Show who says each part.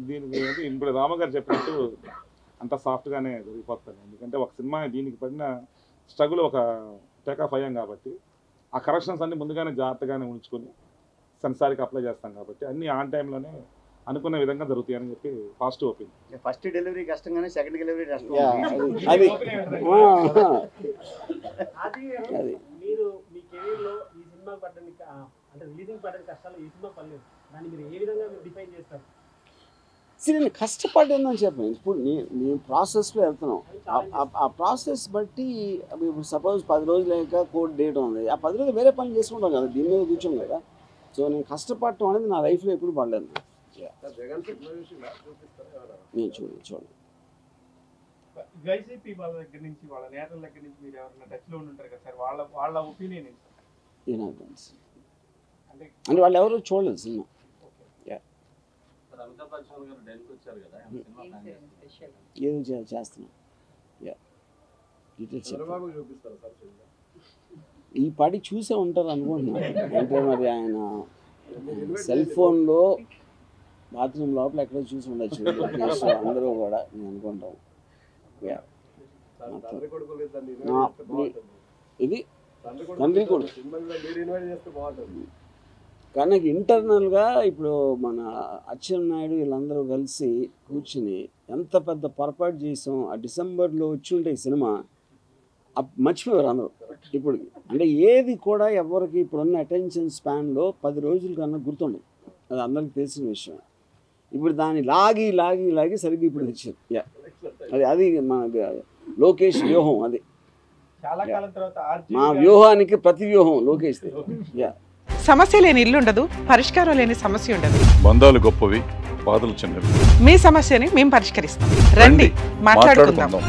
Speaker 1: దీనికి ఇప్పుడు రామగారు చెప్పినట్టు అంత సాఫ్ట్గానే జరిగిపోతాను. ఎందుకంటే ఒక సినిమా దీనికి పడిన స్ట్రగుల్ ఒక టేకాఫ్ అయ్యాం కాబట్టి ఆ కరెక్షన్స్ అన్ని ముందుగానే జాగ్రత్తగానే ఉంచుకొని సెన్సార్కి అప్లై చేస్తాం కాబట్టి అన్ని ఆన్ టైంలోనే అనుకున్న విధంగా జరుగుతాయని చెప్పి పాజిటివ్ ఒపీనియన్.
Speaker 2: ఫస్ట్ డెలివరీ కష్టంగానే సెకండ్ డెలివరీ కష్టం.
Speaker 3: మీరు మీ కెరీర్లో ఈ సినిమా పడ్డానికి అంటే రిలీజింగ్ పడ్డానికి కష్టాలు ఈ సినిమా పడలేదు, దాన్ని మీరు ఏ విధంగా డిఫైన్ చేస్తారు?
Speaker 4: నేను కష్టపడ్డానని చెప్పాను. ఇప్పుడు నేను ప్రాసెస్లో వెళ్తున్నాం. ఆ ప్రాసెస్ బట్టి ఇప్పుడు సపోజ్ 10 రోజులు లేక కోర్టు డేట్ ఉంది, ఆ 10 రోజులు వేరే పని చేసుకుంటాం కదా, దీని మీద కూర్చోం కదా. సో నేను కష్టపడటం అనేది నా లైఫ్లో ఎప్పుడు పడలేదు. నేను చూడండి
Speaker 5: వైసీపీ వాళ్ళ దగ్గర నుంచి వాళ్ళ నేతల దగ్గర నుంచి మీరు ఎవరైనా టచ్లో ఉంటారు కదా సార్, వాళ్ళ ఒపీనియన్
Speaker 4: అంటే వాళ్ళు ఎవరో చూడలేదు సినిమా. ఏదో చేస్తున్నాం. ఈ పాటి చూసే ఉంటారు అనుకుంటున్నాను. అంటే మరి ఆయన సెల్ ఫోన్లో బాత్రూమ్ లోపల ఎక్కడో చూసి ఉండొచ్చు అందరూ కూడా, నేను అనుకుంటాం. ఇది తండ్రి కొడుకు. కానీ ఇంటర్నల్గా ఇప్పుడు మన అచ్చెన్నాయుడు వీళ్ళందరూ కలిసి కూర్చుని ఎంత పెద్ద పొరపాటు చేసాం. ఆ డిసెంబర్లో వచ్చి ఉంటే ఈ సినిమా మర్చిపోయారు అందరూ. ఇప్పుడు అంటే ఏది కూడా ఎవరికి ఇప్పుడున్న అటెన్షన్ స్పాన్లో 10 రోజుల కన్నా గుర్తుండదు. అది అందరికి తెలిసిన విషయం. ఇప్పుడు దాన్ని లాగి సరిగ్గా ఇప్పుడు తెచ్చారు. అది మన లోకేష్ వ్యూహం. అది మా వ్యూహానికి ప్రతి వ్యూహం లోకేష్.
Speaker 6: సమస్య లేని ఇల్లు ఉండదు, పరిష్కారం లేని సమస్య ఉండదు.
Speaker 7: బంధాలు గొప్పవి, బాధలు చిన్నవి.
Speaker 6: మీ సమస్యని మేము పరిష్కరిస్తాం. రండి మాట్లాడుకుందాం.